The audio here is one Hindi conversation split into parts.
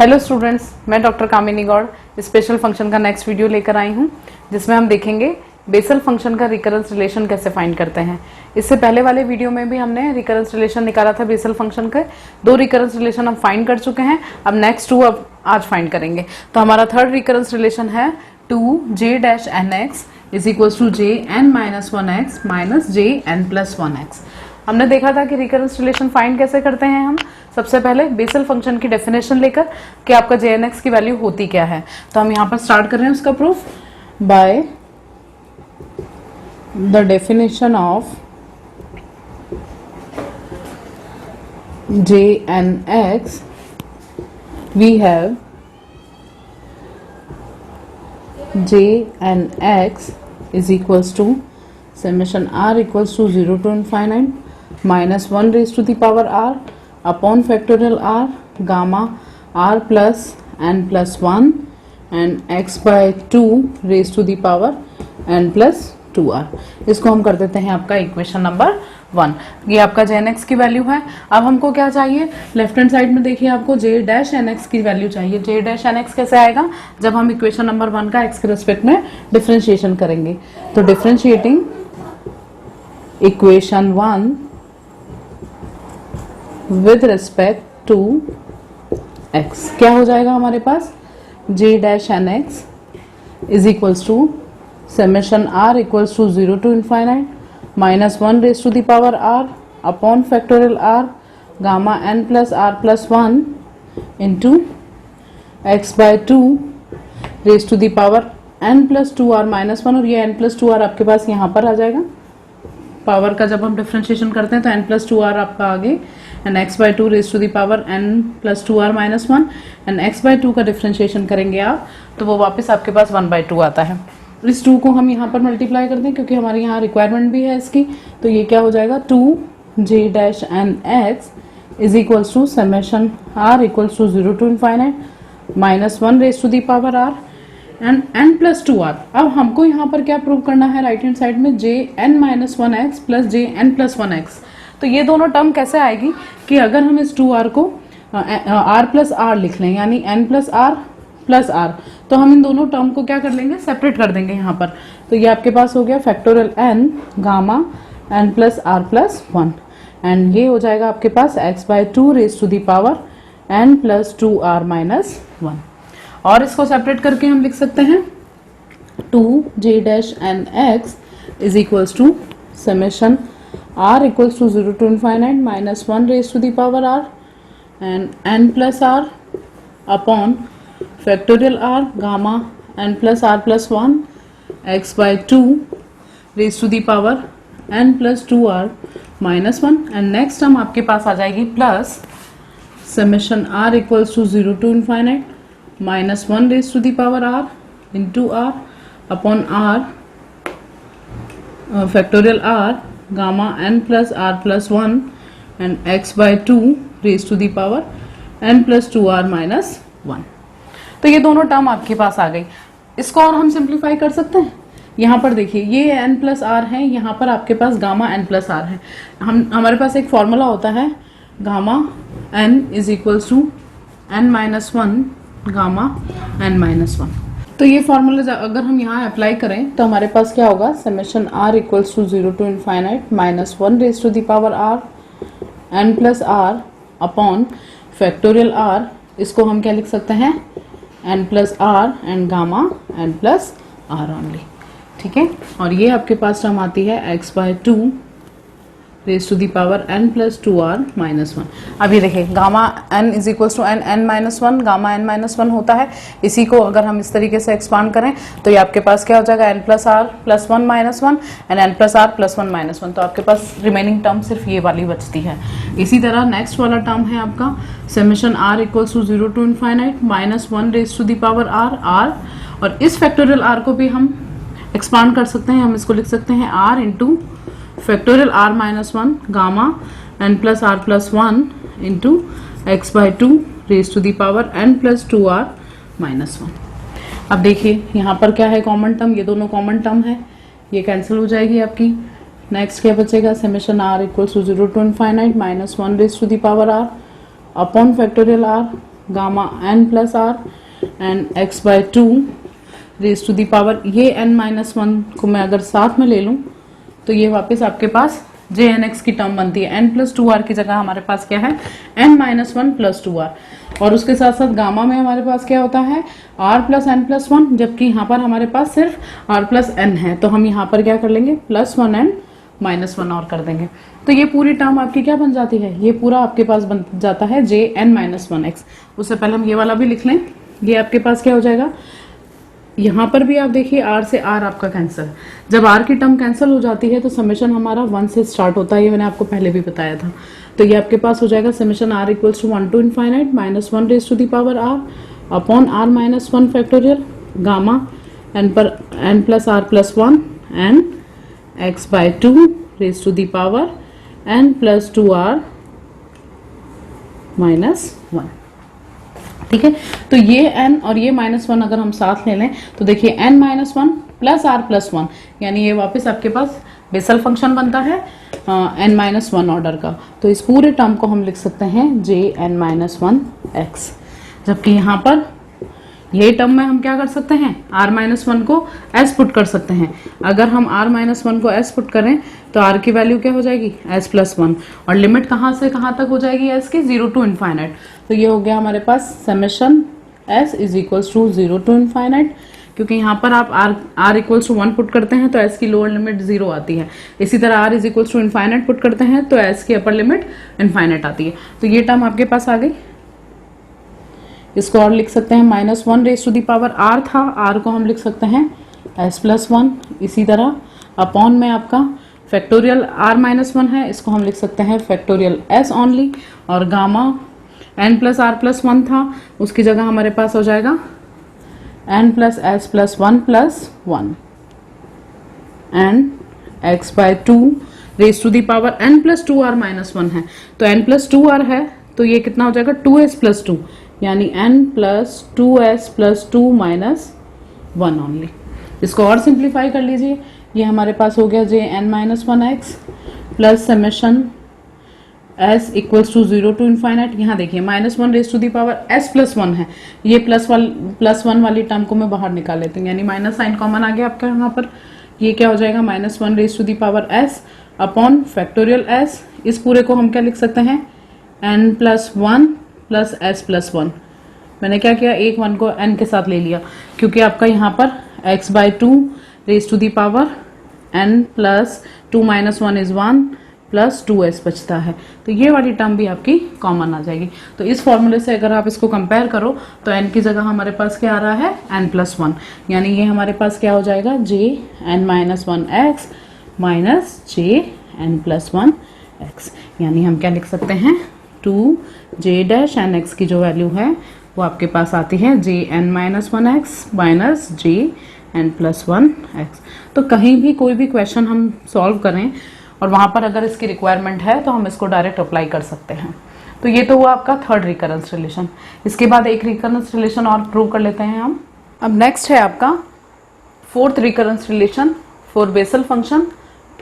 हेलो स्टूडेंट्स, मैं डॉक्टर कामिनी गौड़ स्पेशल फंक्शन का नेक्स्ट वीडियो लेकर आई हूँ जिसमें हम देखेंगे बेसल फंक्शन का रिकरेंस रिलेशन कैसे फाइंड करते हैं। इससे पहले वाले वीडियो में भी हमने रिकरेंस रिलेशन निकाला था बेसल फंक्शन का। 2 रिकरेंस रिलेशन हम फाइंड कर चुके हैं, अब नेक्स्ट 2 अब आज फाइंड करेंगे। तो हमारा थर्ड रिकरेंस रिलेशन है 2j-nx is equals to jn-1x minus jn+1x। हमने देखा था कि रिकरेंस रिलेशन फाइंड कैसे करते हैं हम। सबसे पहले बेसल फंक्शन की डेफिनेशन लेकर कि आपका jnx की वैल्यू होती क्या है। तो हम यहाँ पर स्टार्ट कर रहे हैं उसका proof by the definition of jnx we have jnx is equals to summation r equals to 0 to infinite minus 1 raised to the power r upon factorial r gamma r plus n plus 1 and x by 2 raised to the power n plus 2r। इसको हम कर देते हैं आपका इक्वेशन नंबर 1। ये आपका jnx की वैल्यू है। अब हमको क्या चाहिए, लेफ्ट हैंड साइड में देखिए आपको j-nx की वैल्यू चाहिए। j-nx कैसे आएगा, जब हम इक्वेशन नंबर 1 का x के रिस्पेक्ट में डिफरेंशिएशन करेंगे। तो differentiating equation 1 with respect to x क्या हो जाएगा हमारे पास, j-nx is equals to summation r equals to 0 to infinite minus 1 raised to the power r upon factorial r gamma n plus r plus 1 into x by 2 raised to the power n plus 2r minus 1। और ये n plus 2r आपके पास यहाँ पर आ जाएगा। पावर का जब हम डिफरेंशिएशन करते हैं तो n plus 2r आपका आगे and x by 2 raised to the power n plus 2r minus 1 and x by 2 का डिफरेंशिएशन करेंगे आप तो वो वापस आपके पास 1 by 2 आता है। इस 2 को हम यहाँ पर मल्टीप्लाई करते हैं क्योंकि हमारे यहाँ रिक्वायरमेंट भी है इसकी। तो ये क्या हो जाएगा, 2j-nx is equals to summation r equals to 0 to infinite minus 1 raise to the power r and n plus 2r। अब हमको यहाँ पर क्या प्रूव करना है, राइट हैंड साइड में jn-1x प्लस jn+1x। तो ये दोनों टर्म कैसे आएगी कि अगर हम इस 2r को r प्लस r लिख लें यानी n plus r plus r, तो हम इन दोनों टर्म को क्या कर लेंगे, सेपरेट कर देंगे यहाँ पर। तो ये आपके पास हो गया factorial n gamma n plus r plus 1 and ये हो जाएगा आपके पास x by 2 raise to the power n plus 2r minus 1। और इसको सेपरेट करके हम लिख सकते हैं 2j-nx is equals to summation r equals to 0 to infinite minus 1 raise to the power r and n plus r upon factorial r gamma n plus r plus 1 x by 2 raise to the power n plus 2r minus 1 and next term आपके पास आ जाएगी plus summation r equals to 0 to infinite minus 1 raise to the power r into r upon r factorial r gamma n plus r plus 1 and x by 2 raise to the power n plus 2r minus 1। तो ये दोनों टर्म आपके पास आ गई। इसको और हम सिंप्लीफाई कर सकते हैं। यहाँ पर देखिए ये n प्लस आर है, यहाँ पर आपके पास गामा n प्लस आर है। हमारे पास एक फॉर्मूला होता है gamma n is equals to n minus 1 gamma n minus 1। तो ये फॉर्मूला अगर हम यहाँ अप्लाई करें तो हमारे पास क्या होगा, summation r equals to 0 to infinite minus 1 raise to the power r n plus r upon factorial r। इसको हम क्या लिख सकते हैं, n plus r and gamma n plus r only. ठीक है, और ये आपके पास टर्म आती है x by 2 raise to the power n plus 2r minus 1। अब ये देखिए gamma n is equals to n minus 1 gamma n minus 1 होता है। इसी को अगर हम इस तरीके से एक्सपांड करें तो ये आपके पास क्या हो जाएगा, n plus r plus 1 minus 1 and n plus r plus 1 minus 1। तो आपके पास रिमेनिंग टर्म सिर्फ ये वाली बचती है। इसी तरह नेक्स्ट वाला टर्म है आपका summation r equals to 0 to infinite minus 1 raise to the power r। और इस फैक्टोरियल r को भी हम एक्सपांड कर सकते हैं। हम इसको लिख सकते हैं r into factorial r minus 1 gamma n plus r plus 1 into x by 2 raise to the power n plus 2r minus 1। अब देखिए यहाँ पर क्या है, कॉमन टर्म, ये दोनों कॉमन टर्म है, ये कैंसिल हो जाएगी आपकी। नेक्स्ट क्या बचेगा, summation r equals to 0 to infinite minus 1 raise to the power r upon factorial r gamma n plus r and x by 2 raise to the power, ये n-1 को मैं अगर साथ में ले लूं तो ये वापस आपके पास jnx की टर्म बनती है। n प्लस 2r की जगह हमारे पास क्या है, n-1 प्लस 2r, और उसके साथ साथ गामा में हमारे पास क्या होता है r प्लस n प्लस 1, जबकि यहाँ पर हमारे पास सिर्फ r प्लस n है, तो हम यहाँ पर क्या कर लेंगे प्लस 1 n माइनस 1 और कर देंगे। तो ये पूरी टर्म आपकी क्या बन जाती है, ये पूरा आपके पास बन जाता है jn-1x। उससे पहले हम ये वाला भी लिख लें, ये आपके पास क्या हो जाएगा, यहाँ पर भी आप देखिए r से r आपका कैंसिल, जब r की टर्म कैंसिल हो जाती है तो समेशन हमारा 1 से स्टार्ट होता है, ये मैंने आपको पहले भी बताया था। तो ये आपके पास हो जाएगा summation r equals to 1 to infinite minus 1 raise to the power r upon r minus 1 factorial gamma n पर n plus r plus 1 and x by 2 raise to the power n plus 2r minus 1। ठीक है, तो ये n और ये -1 अगर हम साथ ले लें तो देखिए n-1 प्लस r प्लस 1, यानी ये वापस आपके पास बेसल फंक्शन बनता है n-1 ऑर्डर का। तो इस पूरे टर्म को हम लिख सकते हैं jn-1x, जबकि यहाँ पर ये टर्म में हम क्या कर सकते हैं, r-1 को s पुट कर सकते हैं। अगर हम r-1 को s पुट करें तो r की वैल्यू क्या हो जाएगी s प्लस 1, और लिमिट कहाँ से कहाँ तक हो जाएगी s की, 0 टू इनफाइनाइट। तो ये हो गया हमारे पास summation s is equals to 0 to infinite, क्योंकि यहाँ पर आप r इक्वल्स टू 1 पुट करते हैं तो s की लोअर लिमिट 0 आती है। इसी तरह r is equals to infinite put करते हैं तो s की अपर लिमिट इनफाइनाइट आती है। तो ये टर्म आपके पास आ गई, इसको और लिख सकते हैं -1 raise to the power r था, r को हम लिख सकते हैं s प्लस 1। इसी तरह अपॉन में आपका फैक्टोरियल r-1 है, इसको हम लिख सकते हैं फैक्टोरियल s ओनली, और gamma n plus r plus 1 था, उसकी जगह हमारे पास हो जाएगा n plus s plus 1 plus 1 and x by 2 raise to the power n plus 2r minus 1 है, तो n प्लस 2r है तो ये कितना हो जाएगा 2s प्लस 2, यानी n plus 2s plus 2 minus 1 only. इसको और सिंप्लीफाई कर लीजिए, ये हमारे पास हो गया jn-1x plus summation s equals to 0 to infinite. यहाँ देखिए -1 raise to the power s plus 1 है, ये प्लस 1 वाली टर्म को मैं बाहर निकाल लेती हूँ, यानी माइनस साइन कॉमन आ गया आपका यहाँ पर। ये क्या हो जाएगा -1 raise to the power s upon factorial s, इस पूरे को हम क्या लिख सकते हैं n plus 1 plus s plus 1। मैंने क्या किया, एक 1 को n के साथ ले लिया, क्योंकि आपका यहाँ पर x by 2 raise to the power n plus 2 minus 1 is 1 plus 2s बचता है, तो ये वाली टर्म भी आपकी कॉमन आ जाएगी। तो इस फॉर्मूले से अगर आप इसको कंपेयर करो तो n की जगह हमारे पास क्या आ रहा है n प्लस 1, यानी ये हमारे पास क्या हो जाएगा jn-1x minus jn plus 1x, यानी हम क्या लिख सकते हैं 2j-nx की जो वैल्यू है वो आपके पास आती है jn-1x minus jn plus 1x। तो कहीं भी कोई भी क्वेश्चन हम सॉल्व करें और वहाँ पर अगर इसकी रिक्वायरमेंट है तो हम इसको डायरेक्ट अप्लाई कर सकते हैं। तो ये तो हुआ आपका थर्ड रिकरेंस रिलेशन। इसके बाद एक रिकरेंस रिलेशन और प्रूव कर लेते हैं हम। अब नेक्स्ट है आपका fourth recurrence relation for Bessel function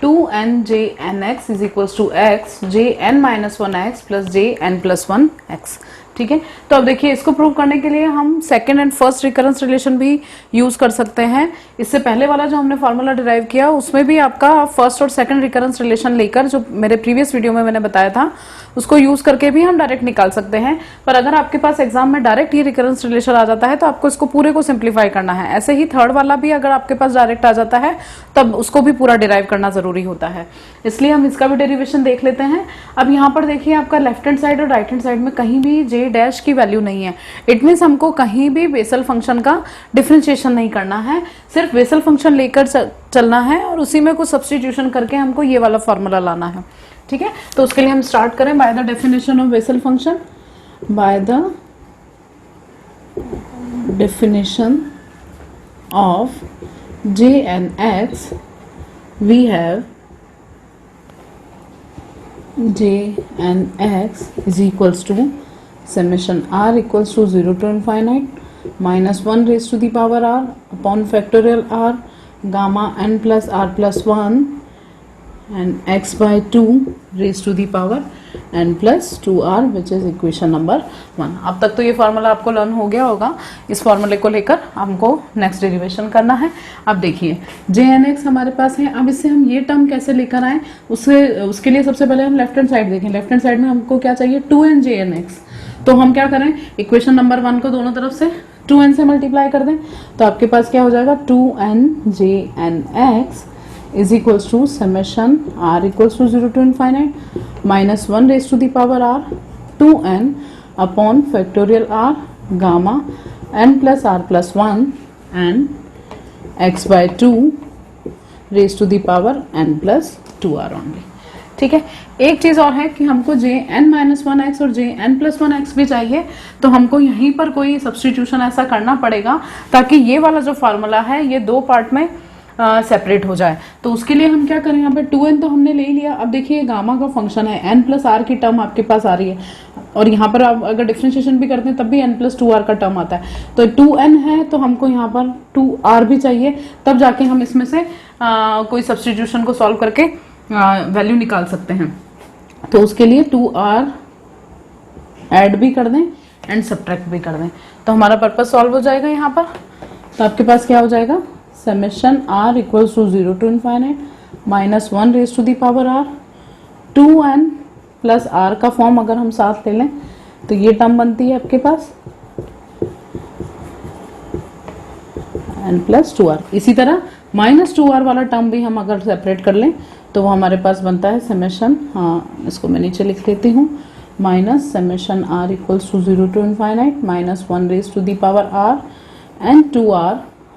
2n/nx is equals to x jn-1x plus jn plus 1x। ठीक है, तो अब देखिए इसको प्रूव करने के लिए हम second and first recurrence relation भी यूज कर सकते हैं। इससे पहले वाला जो हमने फॉर्मूला डिराइव किया उसमें भी आपका फर्स्ट और सेकंड रिकरेंस रिलेशन लेकर, जो मेरे प्रीवियस वीडियो में मैंने बताया था, उसको यूज करके भी हम डायरेक्ट निकाल सकते हैं। पर अगर आपके पास एग्जाम में डायरेक्ट ये रिकरेंस रिलेशन आ जाता है तो आपको इसको पूरे को सिंप्लीफाई करना है। ऐसे ही थर्ड वाला भी अगर आपके पास डायरेक्ट आ जाता है तब उसको भी पूरा डिराइव करना जरूरी होता है, इसलिए हम इसका भी डेरिवेशन देख लेते हैं। अब यहाँ पर देखिए आपका लेफ्ट हैंड साइड और राइट हैंड साइड में कहीं भी j डैश की वैल्यू नहीं है। इट मीन्स हमको कहीं भी बेसल फंक्शन का डिफरेंशिएशन नहीं करना है, सिर्फ बेसल फंक्शन लेकर चलना है और उसी में कुछ सब्स्टिट्यूशन करके हमको ये वाला फॉर्मूला लाना है। ठीक है, तो उसके लिए हम स्टार्ट करें bye the definition of Bessel function. Bye the definition of jn(x) we have jn(x) is equals to summation r equals to 0 to infinite minus 1 raised to the power r upon factorial r gamma n plus r plus 1 and x by 2 raised to the power n plus 2r which is equation number 1। अब तक तो ये फार्मूला आपको लर्न हो गया होगा। इस फार्मूले को लेकर हमको नेक्स्ट डेरिवेशन करना है। अब देखिए jnx हमारे पास है। अब इससे हम ये टर्म कैसे लेकर आए उसके लिए सबसे पहले हम लेफ्ट हैंड साइड देखें। लेफ्ट हैंड साइड में हमको क्या चाहिए 2n jnx। तो हम क्या करें इक्वेशन नंबर 1 को दोनों तरफ से 2n से मल्टीप्लाई कर दें तो आपके पास क्या हो जाएगा 2n jnx is equals to summation r equals to 0 to infinite minus 1 raised to the power r 2n upon factorial r gamma n plus r plus 1 and x by 2 raised to the power n plus 2r only। ठीक है। एक चीज और है कि हमको jn-1x और jn+1x भी चाहिए तो हमको यहीं पर कोई सब्स्टिट्यूशन ऐसा करना पड़ेगा ताकि ये वाला जो फार्मूला है ये दो पार्ट में सेपरेट हो जाए। तो उसके लिए हम क्या करें यहाँ पे 2n तो हमने ले ही लिया। अब देखिए गामा का फंक्शन है n प्लस आर की टर्म आपके पास आ रही है और यहाँ पर आप अगर डिफ्रेंशिएशन भी करते हैं तब भी n प्लस 2r का टर्म आता है। तो 2n है तो हमको यहाँ पर 2r भी चाहिए तब जाके हम इसमें से कोई सब्स्टिट्यूशन को सॉल्व करके वैल्यू निकाल सकते हैं। तो उसके लिए 2r ऐड भी कर दें एंड सब्ट्रैक्ट भी कर दें तो हमारा पर्पस सॉल्व हो जाएगा यहाँ पर। तो आपके पास क्या हो जाएगा summation r equals to 0 to infinite minus 1 raise to the power r 2n plus r का फॉर्म अगर हम साथ ले लें तो ये टर्म बनती है आपके पास n प्लस 2r। इसी तरह माइनस 2r वाला टर्म भी हम अगर सेपरेट कर लें तो वो हमारे पास बनता है समेशन, हाँ इसको मैं नीचे लिख लेती हूँ, minus summation r equals to 0 to infinite minus 1 raise to the power r and 2r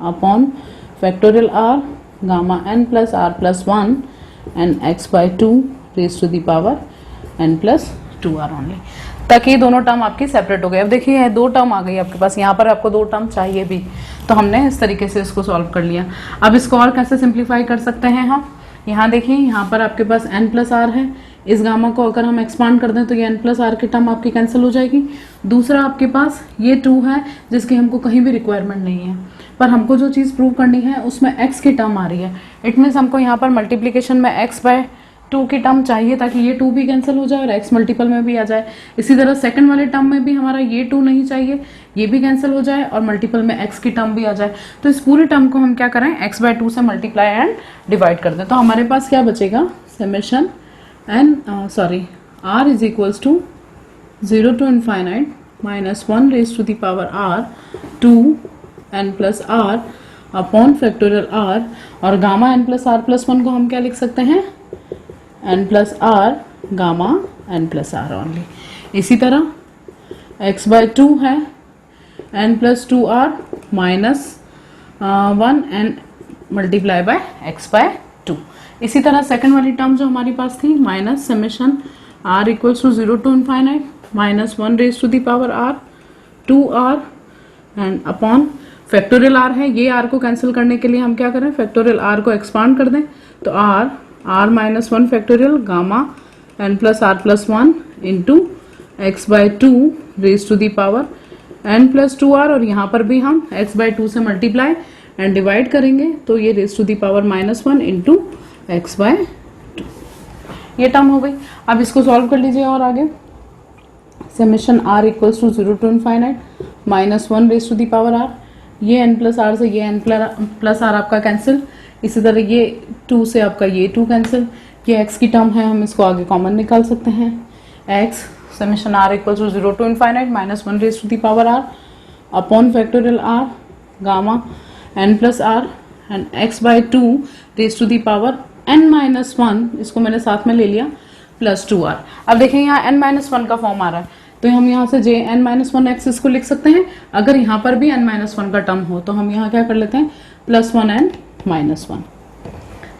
upon factorial r gamma n plus r plus 1 and x by 2 raised to the power n plus 2r only। ताकि ये दोनों टर्म आपकी सेपरेट हो गए। अब देखिए ये दो टर्म आ गई आपके पास, यहाँ पर आपको दो टर्म चाहिए भी तो हमने इस तरीके से इसको सॉल्व कर लिया। अब इसको और कैसे सिंप्लीफाई कर सकते हैं हम, यहाँ देखिए यहाँ पर आपके पास n प्लस आर है, इस गामा को अगर हम एक्सपांड कर दें तो ये n प्लस आर की टर्म आपकी कैंसिल हो जाएगी। दूसरा आपके पास ये 2 है जिसकी हमको कहीं भी रिक्वायरमेंट नहीं है पर हमको जो चीज़ प्रूव करनी है उसमें x की टर्म आ रही है। इट मीन्स हमको यहाँ पर मल्टीप्लिकेशन में x बाय 2 की टर्म चाहिए ताकि ये 2 भी कैंसिल हो जाए और x मल्टीपल में भी आ जाए। इसी तरह सेकंड वाले टर्म में भी हमारा ये 2 नहीं चाहिए, ये भी कैंसिल हो जाए और मल्टीपल में x की टर्म भी आ जाए। तो इस पूरे टर्म को हम क्या करें x बाय 2 से मल्टीप्लाई एंड डिवाइड कर दें तो हमारे पास क्या बचेगा summation r is equals to 0 to infinite minus 1 raise to the power r 2n plus r upon factorial r और gamma n plus r plus 1 को हम क्या लिख सकते हैं n plus r gamma n plus r only. इसी तरह x बाय 2 है n plus 2r minus 1 and multiply by x by 2। इसी तरह सेकंड वाली टर्म जो हमारी पास थी minus summation r equals to 0 to infinite minus 1 raise to the power r 2r and upon factorial r है, ये r को कैंसिल करने के लिए हम क्या करें फैक्टोरियल r को एक्सपांड कर दें तो r minus 1 factorial gamma n plus r plus 1 into x by 2 raise to the power n plus 2r और यहाँ पर भी हम x बाय 2 से मल्टीप्लाई एंड डिवाइड करेंगे तो ये raise to the power minus 1 into x by 2। ये टर्म हो गई। अब इसको सॉल्व कर लीजिए और आगे summation r equals to 0 to infinite minus 1 raise to the power r, ये n प्लस r से ये n प्लस r आपका कैंसिल। इसी तरह ये 2 से आपका ये 2 कैंसिल, ये x की टर्म है हम इसको आगे कॉमन निकाल सकते हैं। x summation r equals to 0 to infinite minus 1 raise to the power r upon factorial r gamma n plus r and x by 2 raise to the power n minus 1, इसको मैंने साथ में ले लिया प्लस 2r। अब देखें यहाँ n माइनस 1 का फॉर्म आ रहा है तो हम यहाँ से jn-1x इसको लिख सकते हैं। अगर यहाँ पर भी n-1 का टर्म हो तो हम यहाँ क्या कर लेते हैं प्लस 1 एंड माइनस 1।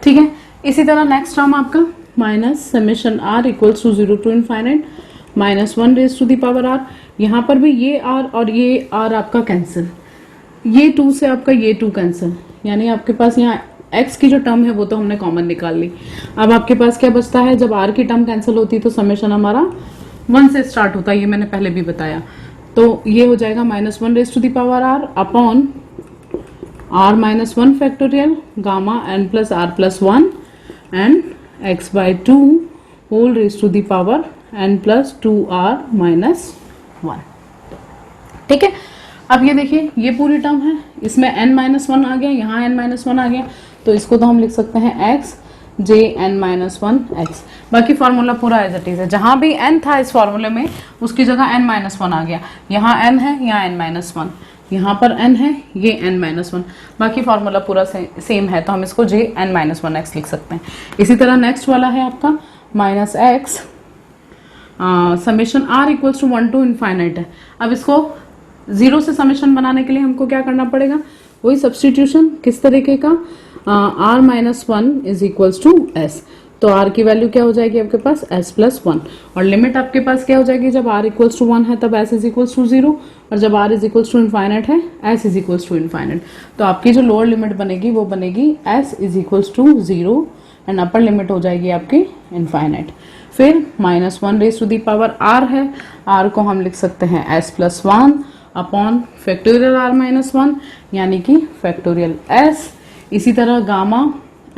ठीक है। इसी तरह नेक्स्ट टर्म आपका minus summation r equals to 0 to infinite minus 1 raise to the power r, यहाँ पर भी ये r और ये r आपका कैंसिल, ये 2 से आपका ये 2 कैंसिल, यानी आपके पास यहाँ x की जो टर्म है वो तो हमने कॉमन निकाल ली। अब आपके पास क्या बचता है, जब r की टर्म कैंसिल होती है तो समेशन हमारा 1 से स्टार्ट होता है, ये मैंने पहले भी बताया। तो ये हो जाएगा minus 1 raise to the power r upon r minus 1 factorial gamma n plus r plus 1 and x by two whole raise to the power n plus 2r minus 1। ठीक है, अब ये देखिए ये पूरी टर्म है, इसमें n माइनस 1 आ गया, यहाँ n माइनस 1 आ गया, तो इसको तो हम लिख सकते हैं x j n minus 1 x। बाकी फार्मूला पूरा एज इट इज है, जहाँ भी n था इस फार्मूले में उसकी जगह n माइनस 1 आ गया, यहाँ n है, यहाँ n माइनस 1, यहाँ पर n है, ये n माइनस 1, बाकी फार्मूला पूरा सेम है, तो हम इसको j n माइनस 1 x लिख सकते हैं। इसी तरह नेक्स्ट वाला है आपका minus x summation r equals to 1 to infinite है। अब इसको जीरो से समेशन बनाने के लिए हमको क्या करना पड़ेगा, वही सब्सटीट्यूशन, किस तरीके का, r minus 1 is equals to s, तो r की वैल्यू क्या हो जाएगी आपके पास s प्लस 1, और लिमिट आपके पास क्या हो जाएगी, जब r इक्वल्स टू 1 है तब s इज इक्वल्स टू 0, और जब r is equals to infinite है s is equals to infinite, तो आपकी जो लोअर लिमिट बनेगी वो बनेगी s is equals to 0 and upper limit हो जाएगी आपकी इनफाइनाइट। फिर minus 1 raise to the power r है, r को हम लिख सकते हैं s plus 1 upon factorial r minus 1 यानी कि फैक्टोरियल s। इसी तरह गामा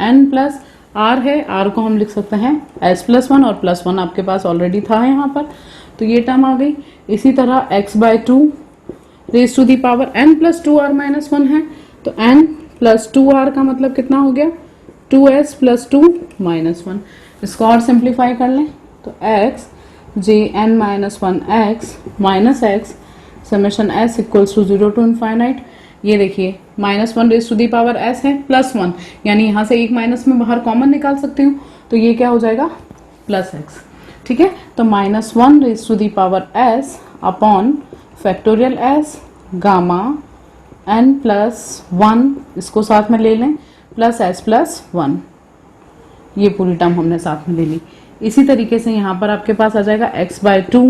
n प्लस r है, r को हम लिख सकते हैं s प्लस 1 और प्लस 1 आपके पास ऑलरेडी था यहाँ पर, तो ये टर्म आ गई। इसी तरह x by two raise to the power n plus 2r minus 1 है, तो n प्लस 2r का मतलब कितना हो गया, 2s प्लस 2 माइनस 1। इसको और सिंप्लीफाई कर लें तो x j n minus 1 x minus x summation s equals to 0 to infinite. ये देखिए minus 1 raise to the power s है प्लस 1, यानी यहाँ से एक माइनस में बाहर कॉमन निकाल सकती हूँ, तो ये क्या हो जाएगा प्लस x। ठीक है, तो minus 1 raise to the power s upon factorial s gamma n plus 1, इसको साथ में ले लें, प्लस s प्लस 1, ये पूरी टर्म हमने साथ में ले ली। इसी तरीके से यहाँ पर आपके पास आ जाएगा x by two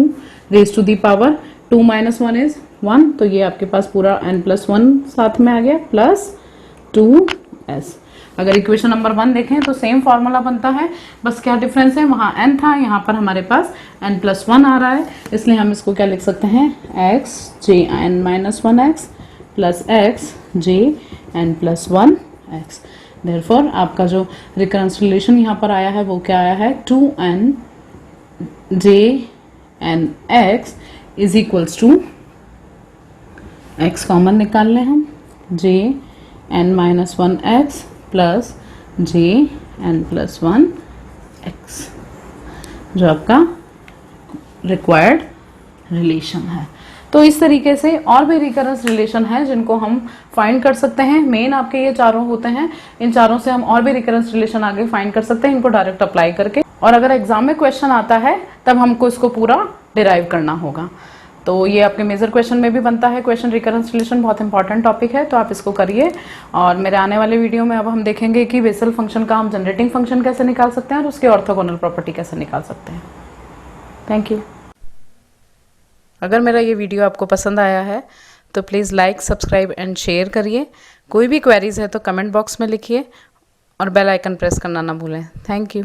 raise to the power 2 minus 1 is 1, तो ये आपके पास पूरा n प्लस 1 साथ में आ गया प्लस 2s। अगर इक्वेशन नंबर 1 देखें तो सेम फॉर्मूला बनता है, बस क्या डिफरेंस है, वहाँ n था, यहाँ पर हमारे पास n प्लस 1 आ रहा है, इसलिए हम इसको क्या लिख सकते हैं, x j n minus 1 x plus x j n plus 1 x। Therefore आपका जो रिकरेंस रिलेशन यहाँ पर आया है वो क्या आया है, 2n j n x is equals to, x common निकाल लें हम, j n minus 1 x plus j n plus 1 x, जो आपका रिक्वायर्ड रिलेशन है। तो इस तरीके से और भी रिकरेंस रिलेशन है जिनको हम फाइंड कर सकते हैं। मेन आपके ये चारों होते हैं, इन चारों से हम और भी रिकरेंस रिलेशन आगे फाइंड कर सकते हैं इनको डायरेक्ट अप्लाई करके, और अगर एग्जाम में क्वेश्चन आता है तब हमको इसको पूरा डिराइव करना होगा। तो ये आपके मेजर क्वेश्चन में भी बनता है क्वेश्चन, रिकरेंस रिलेशन बहुत इंपॉर्टेंट टॉपिक है, तो आप इसको करिए। और मेरे आने वाले वीडियो में अब हम देखेंगे कि बेसल फंक्शन का हम जनरेटिंग फंक्शन कैसे निकाल सकते हैं और उसके ऑर्थोगोनल प्रॉपर्टी कैसे निकाल सकते हैं। Thank you. अगर मेरा ये वीडियो आपको पसंद आया है तो please like, subscribe and share करिए। कोई भी क्वेरीज है तो कमेंट बॉक्स में लिखिए और बेल आइकन प्रेस करना ना भूलें। Thank you.